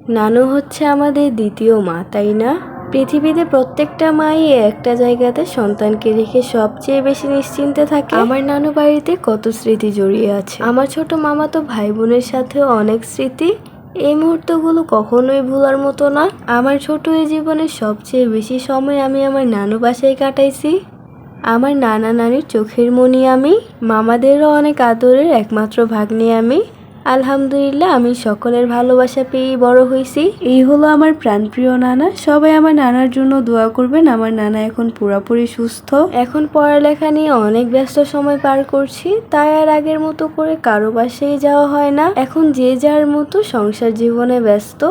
নানু হচ্ছে আমাদের দ্বিতীয় মা, তাই না? পৃথিবীতে প্রত্যেকটা মাই একটা জায়গাতে সন্তানকে রেখে সবচেয়ে বেশি নিশ্চিন্তে থাকে। আমার নানু বাড়িতে কত স্মৃতি জড়িয়ে আছে। আমার ছোট মামাতো ভাই বোনের সাথেও অনেক স্মৃতি। এই মুহূর্তগুলো কখনোই ভোলার মতো না। আমার ছোট এই জীবনের সবচেয়ে বেশি সময় আমি আমার নানু বাসায় কাটাইছি। আমার নানা নানির চোখের মণি আমি, মামাদেরও অনেক আদরের একমাত্র ভাগ্নি আমি। আলহামদুলিল্লাহ, আমি সকলের ভালোবাসা পেয়েই বড় হয়েছি। এই হলো আমার প্রাণপ্রিয় নানা। সবাই আমার নানার জন্য দোয়া করবেন। আমার নানা এখন পুরোপুরি সুস্থ। এখন পড়ালেখা নিয়ে অনেক ব্যস্ত সময় পার করছি, তাই আর আগের মতো করে কারো বাসায় যাওয়া হয় না। এখন যে যার মতো সংসার জীবনে ব্যস্ত,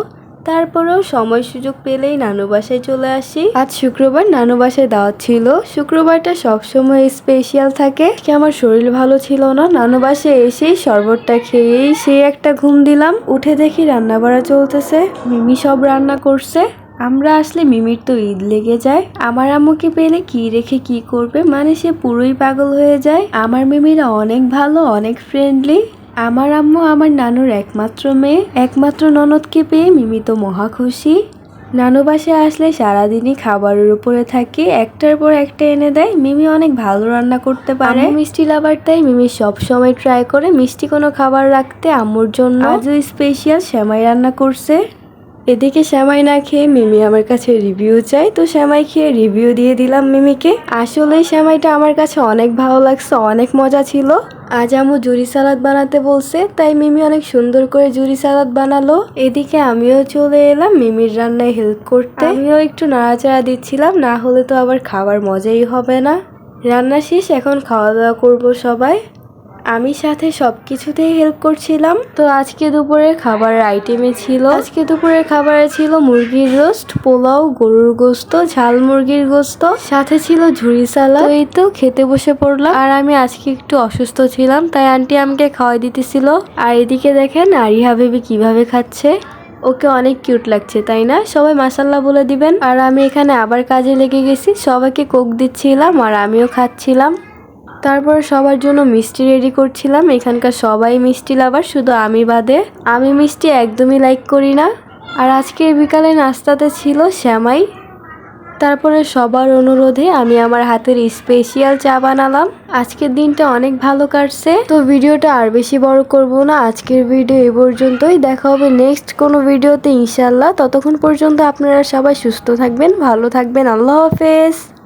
তারপরেও সময় সুযোগ পেলেই নানু বাসায় চলে আসি। আজ শুক্রবার, নানু বাসায় দাওয়াত ছিল। শুক্রবারটা সবসময় স্পেশাল থাকে। আমার শরীর ভালো ছিল না, নানু বাসায় এসেই শরবতটা খেয়েই সেই একটা ঘুম দিলাম। উঠে দেখি রান্না বাড়া চলতেছে, মিমি সব রান্না করছে। আমরা আসলে মিমির তো ঈদ লেগে যায়। আমার আম্মুকে পেলে কি রেখে কি করবে, মানে সে পুরোই পাগল হয়ে যায়। আমার মিমিরা অনেক ভালো, অনেক ফ্রেন্ডলি। আমার আম্মু আমার নানুর একমাত্র মেয়ে, একমাত্র ননদকে পেয়ে মিমি তো মহা খুশি। নানু বাসায় আসলে সারাদিনই খাবারের উপরে থাকি, একটার পর একটা এনে দেয়। মিমি অনেক ভালো রান্না করতে পারে। মিষ্টি লাভার, তাই মিমি সব সময় ট্রাই করে মিষ্টি কোনো খাবার রাখতে। আম্মুর জন্য আজও স্পেশাল সেমাই রান্না করছে। এদিকে সেমাই না খেয়ে মিমি আমার কাছে রিভিউ চাই, তো সেমাই খেয়ে রিভিউ দিয়ে দিলাম মিমিকে। আসলে সেমাইটা আমার কাছে অনেক ভালো লাগছে, অনেক মজা ছিল। আজ আম্মু জুড়ি সালাদ বানাতে বলছে, তাই মিমি অনেক সুন্দর করে জুড়ি সালাদ বানালো। এদিকে আমিও চলে এলাম মিমির রান্নায় হেল্প করতে। আমিও একটু নাড়াচাড়া দিচ্ছিলাম, না হলে তো আবার খাবার মজাই হবে না। রান্না শেষ, এখন খাওয়া দাওয়া করবো সবাই। আমি সাথে সবকিছুতেই হেল্প করছিলাম। তো আজকে দুপুরের খাবারের আইটেমে ছিল, মুরগির রোস্ট, পোলাও, গরুর গোস্ত, ঝাল মুরগির গোস্ত, সাথে ছিল ঝুরি সালাদ। তো এই তো খেতে বসে পড়লাম। আর আমি আজকে একটু অসুস্থ ছিলাম, তাই আন্টি আমাকে খাওয়াই দিতেছিল। আর এদিকে দেখেন আরিহা বেবি কিভাবে খাচ্ছে। ওকে অনেক কিউট লাগছে, তাই না? সবাই মাশাল্লাহ বলে দিবেন। আর আমি এখানে আবার কাজে লেগে গেছি, সবাইকে কোক দিচ্ছিলাম আর আমিও খাচ্ছিলাম। তারপর সবার জন্য মিষ্টি রেডি করছিলাম। এখানকার সবাই মিষ্টি লাভার, শুধু আমি বাদে। আমি মিষ্টি একদমই লাইক করি না। আর আজকের বিকালে নাস্তাতে ছিল সেমাই। তারপরে সবার অনুরোধে আমি আমার হাতের স্পেশাল চা বানালাম। আজকের দিনটা অনেক ভালো কাটছে। তো ভিডিওটা আর বেশি বড় করব না, আজকের ভিডিও এই পর্যন্তই। দেখা হবে নেক্সট কোনো ভিডিওতে ইনশাল্লাহ। ততক্ষণ পর্যন্ত আপনারা সবাই সুস্থ থাকবেন, ভালো থাকবেন। আল্লাহ হাফেজ।